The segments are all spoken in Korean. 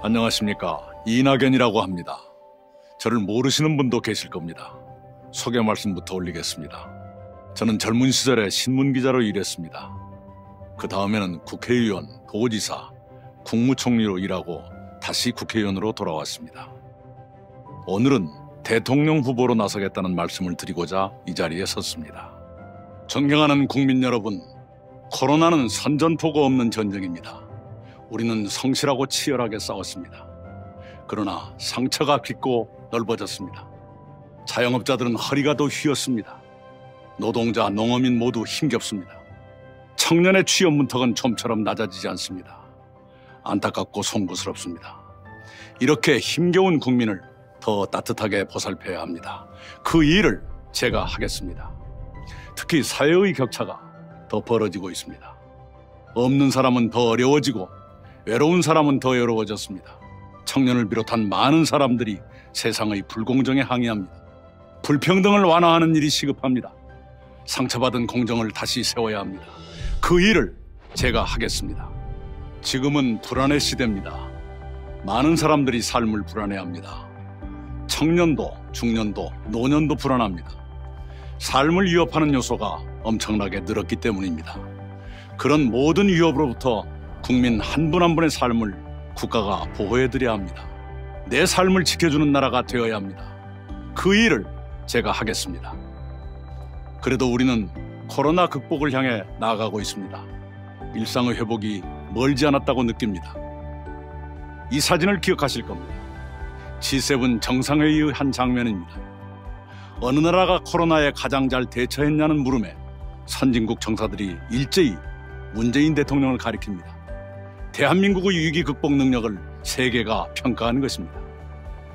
안녕하십니까. 이낙연이라고 합니다. 저를 모르시는 분도 계실 겁니다. 소개 말씀부터 올리겠습니다. 저는 젊은 시절에 신문기자로 일했습니다. 그 다음에는 국회의원, 도지사, 국무총리로 일하고 다시 국회의원으로 돌아왔습니다. 오늘은 대통령 후보로 나서겠다는 말씀을 드리고자 이 자리에 섰습니다. 존경하는 국민 여러분, 코로나는 선전포고 없는 전쟁입니다. 우리는 성실하고 치열하게 싸웠습니다. 그러나 상처가 깊고 넓어졌습니다. 자영업자들은 허리가 더 휘었습니다. 노동자, 농어민 모두 힘겹습니다. 청년의 취업 문턱은 좀처럼 낮아지지 않습니다. 안타깝고 송구스럽습니다. 이렇게 힘겨운 국민을 더 따뜻하게 보살펴야 합니다. 그 일을 제가 하겠습니다. 특히 사회의 격차가 더 벌어지고 있습니다. 없는 사람은 더 어려워지고 외로운 사람은 더 외로워졌습니다. 청년을 비롯한 많은 사람들이 세상의 불공정에 항의합니다. 불평등을 완화하는 일이 시급합니다. 상처받은 공정을 다시 세워야 합니다. 그 일을 제가 하겠습니다. 지금은 불안의 시대입니다. 많은 사람들이 삶을 불안해합니다. 청년도, 중년도, 노년도 불안합니다. 삶을 위협하는 요소가 엄청나게 늘었기 때문입니다. 그런 모든 위협으로부터 국민 한 분 한 분의 삶을 국가가 보호해드려야 합니다. 내 삶을 지켜주는 나라가 되어야 합니다. 그 일을 제가 하겠습니다. 그래도 우리는 코로나 극복을 향해 나아가고 있습니다. 일상의 회복이 멀지 않았다고 느낍니다. 이 사진을 기억하실 겁니다. G7 정상회의의 한 장면입니다. 어느 나라가 코로나에 가장 잘 대처했냐는 물음에 선진국 정사들이 일제히 문재인 대통령을 가리킵니다. 대한민국의 위기 극복 능력을 세계가 평가하는 것입니다.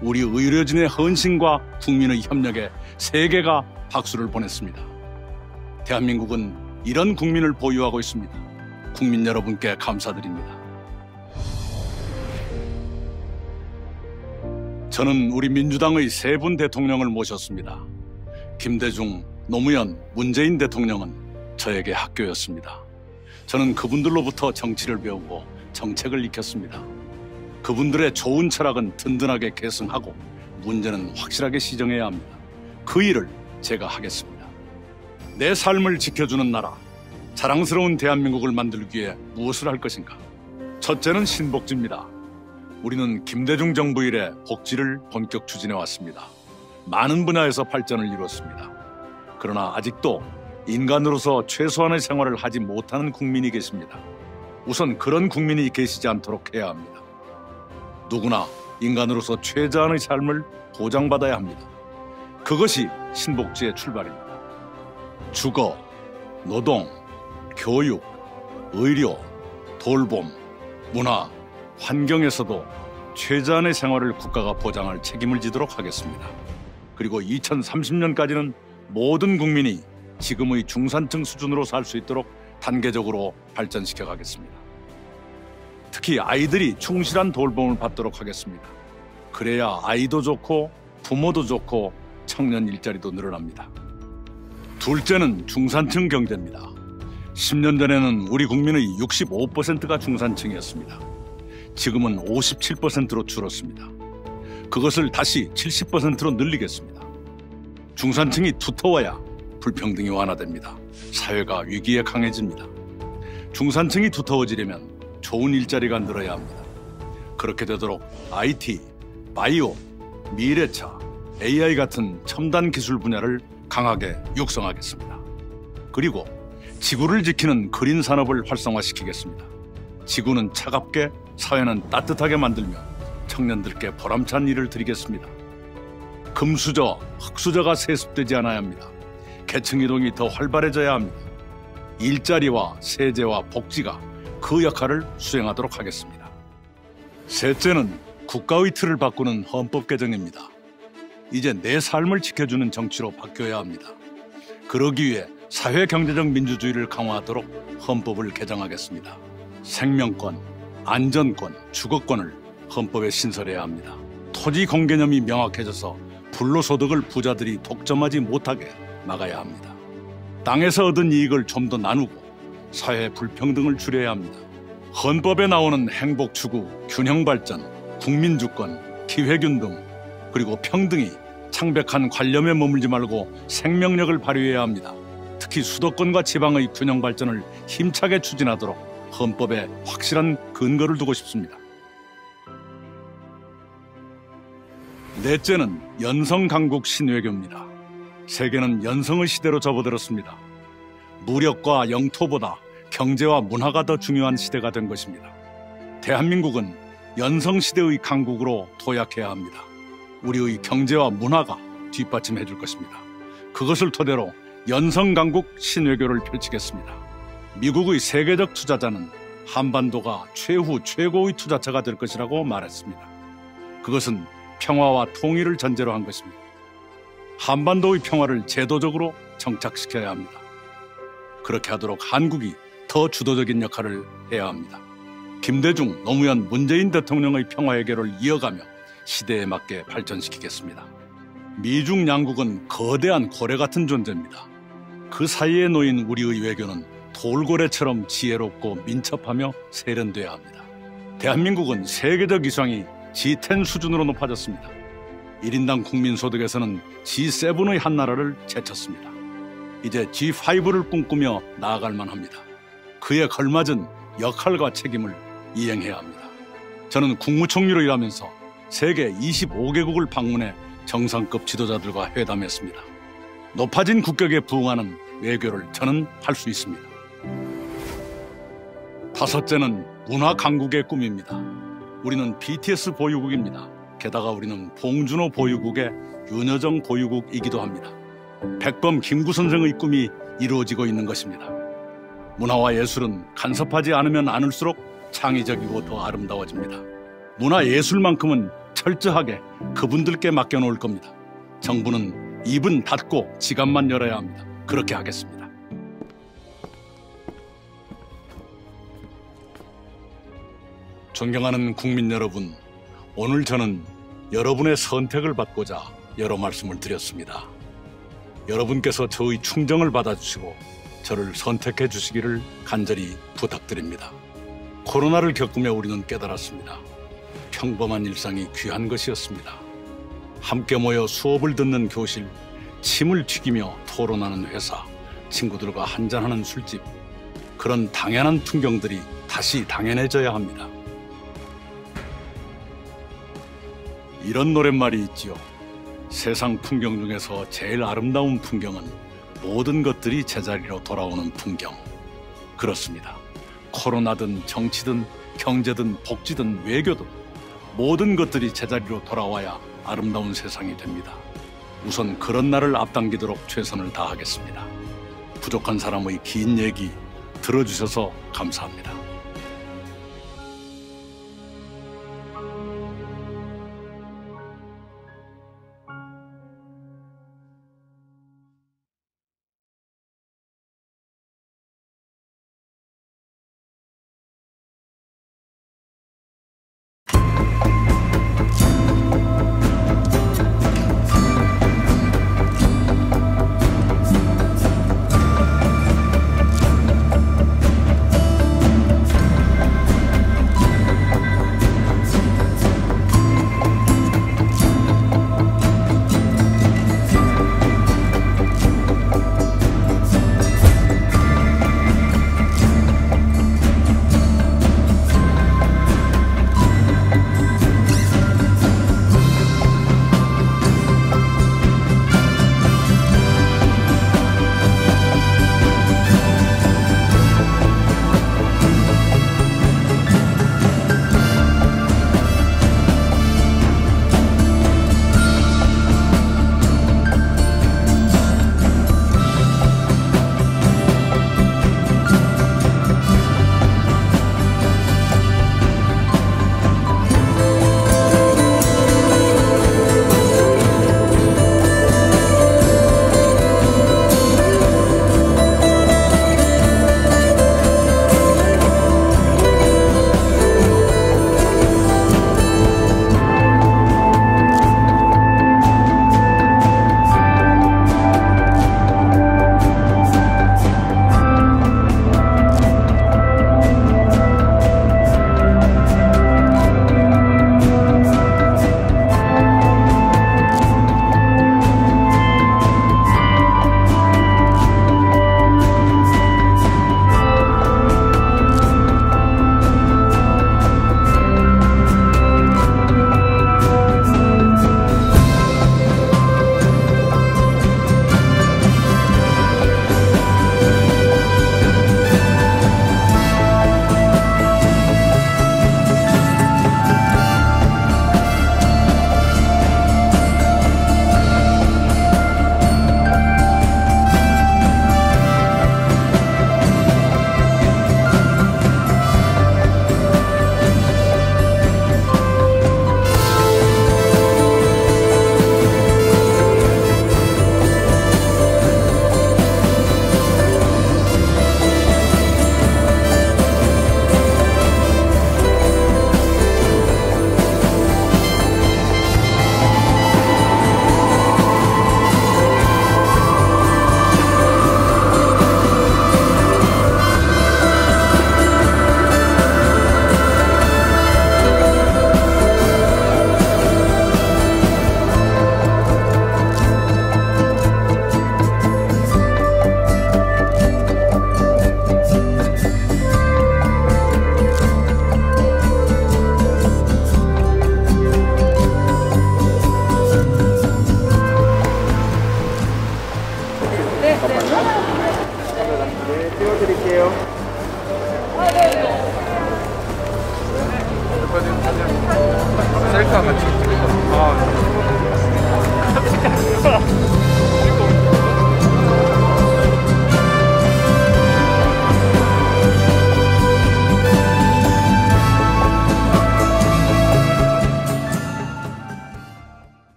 우리 의료진의 헌신과 국민의 협력에 세계가 박수를 보냈습니다. 대한민국은 이런 국민을 보유하고 있습니다. 국민 여러분께 감사드립니다. 저는 우리 민주당의 세 분 대통령을 모셨습니다. 김대중, 노무현, 문재인 대통령은 저에게 학교였습니다. 저는 그분들로부터 정치를 배우고 정책을 익혔습니다. 그분들의 좋은 철학은 든든하게 계승하고 문제는 확실하게 시정해야 합니다. 그 일을 제가 하겠습니다. 내 삶을 지켜주는 나라, 자랑스러운 대한민국을 만들기 위해 무엇을 할 것인가? 첫째는 신복지입니다. 우리는 김대중 정부 이래 복지를 본격 추진해 왔습니다. 많은 분야에서 발전을 이뤘습니다. 그러나 아직도 인간으로서 최소한의 생활을 하지 못하는 국민이 계십니다. 우선 그런 국민이 계시지 않도록 해야 합니다. 누구나 인간으로서 최저한의 삶을 보장받아야 합니다. 그것이 신복지의 출발입니다. 주거, 노동, 교육, 의료, 돌봄, 문화, 환경에서도 최저한의 생활을 국가가 보장할 책임을 지도록 하겠습니다. 그리고 2030년까지는 모든 국민이 지금의 중산층 수준으로 살 수 있도록 단계적으로 발전시켜 가겠습니다. 특히 아이들이 충실한 돌봄을 받도록 하겠습니다. 그래야 아이도 좋고 부모도 좋고 청년 일자리도 늘어납니다. 둘째는 중산층 경제입니다. 10년 전에는 우리 국민의 65%가 중산층이었습니다. 지금은 57%로 줄었습니다. 그것을 다시 70%로 늘리겠습니다. 중산층이 두터워야 불평등이 완화됩니다. 사회가 위기에 강해집니다. 중산층이 두터워지려면 좋은 일자리가 늘어야 합니다. 그렇게 되도록 IT, 바이오, 미래차, AI 같은 첨단 기술 분야를 강하게 육성하겠습니다. 그리고 지구를 지키는 그린 산업을 활성화시키겠습니다. 지구는 차갑게, 사회는 따뜻하게 만들며 청년들께 보람찬 일을 드리겠습니다. 금수저, 흙수저가 세습되지 않아야 합니다. 계층 이동이 더 활발해져야 합니다. 일자리와 세제와 복지가 그 역할을 수행하도록 하겠습니다. 셋째는 국가의 틀을 바꾸는 헌법 개정입니다. 이제 내 삶을 지켜주는 정치로 바뀌어야 합니다. 그러기 위해 사회 경제적 민주주의를 강화하도록 헌법을 개정하겠습니다. 생명권, 안전권, 주거권을 헌법에 신설해야 합니다. 토지 공개념이 명확해져서 불로소득을 부자들이 독점하지 못하게 막아야 합니다. 땅에서 얻은 이익을 좀 더 나누고 사회 불평등을 줄여야 합니다. 헌법에 나오는 행복 추구, 균형 발전, 국민주권, 기회균등, 그리고 평등이 창백한 관념에 머물지 말고 생명력을 발휘해야 합니다. 특히 수도권과 지방의 균형 발전을 힘차게 추진하도록 헌법에 확실한 근거를 두고 싶습니다. 넷째는 연성강국 신외교입니다. 세계는 연성의 시대로 접어들었습니다. 무력과 영토보다 경제와 문화가 더 중요한 시대가 된 것입니다. 대한민국은 연성시대의 강국으로 도약해야 합니다. 우리의 경제와 문화가 뒷받침해 줄 것입니다. 그것을 토대로 연성강국 신외교를 펼치겠습니다. 미국의 세계적 투자자는 한반도가 최후 최고의 투자처가 될 것이라고 말했습니다. 그것은 평화와 통일을 전제로 한 것입니다. 한반도의 평화를 제도적으로 정착시켜야 합니다. 그렇게 하도록 한국이 더 주도적인 역할을 해야 합니다. 김대중, 노무현, 문재인 대통령의 평화외교를 이어가며 시대에 맞게 발전시키겠습니다. 미중 양국은 거대한 고래 같은 존재입니다. 그 사이에 놓인 우리의 외교는 돌고래처럼 지혜롭고 민첩하며 세련돼야 합니다. 대한민국은 세계적 위상이 G10 수준으로 높아졌습니다. 1인당 국민소득에서는 G7의 한 나라를 제쳤습니다. 이제 G5를 꿈꾸며 나아갈 만합니다. 그에 걸맞은 역할과 책임을 이행해야 합니다. 저는 국무총리로 일하면서 세계 25개국을 방문해 정상급 지도자들과 회담했습니다. 높아진 국격에 부응하는 외교를 저는 할 수 있습니다. 다섯째는 문화 강국의 꿈입니다. 우리는 BTS 보유국입니다. 게다가 우리는 봉준호 보유국의 윤여정 보유국이기도 합니다. 백범 김구 선생의 꿈이 이루어지고 있는 것입니다. 문화와 예술은 간섭하지 않으면 않을수록 창의적이고 더 아름다워집니다. 문화예술만큼은 철저하게 그분들께 맡겨놓을 겁니다. 정부는 입은 닫고 지갑만 열어야 합니다. 그렇게 하겠습니다. 존경하는 국민 여러분, 오늘 저는 여러분의 선택을 받고자 여러 말씀을 드렸습니다. 여러분께서 저의 충정을 받아주시고 저를 선택해 주시기를 간절히 부탁드립니다. 코로나를 겪으며 우리는 깨달았습니다. 평범한 일상이 귀한 것이었습니다. 함께 모여 수업을 듣는 교실, 침을 튀기며 토론하는 회사, 친구들과 한잔하는 술집, 그런 당연한 풍경들이 다시 당연해져야 합니다. 이런 노랫말이 있지요. 세상 풍경 중에서 제일 아름다운 풍경은 모든 것들이 제자리로 돌아오는 풍경. 그렇습니다. 코로나든 정치든 경제든 복지든 외교든 모든 것들이 제자리로 돌아와야 아름다운 세상이 됩니다. 우선 그런 날을 앞당기도록 최선을 다하겠습니다. 부족한 사람의 긴 얘기 들어주셔서 감사합니다.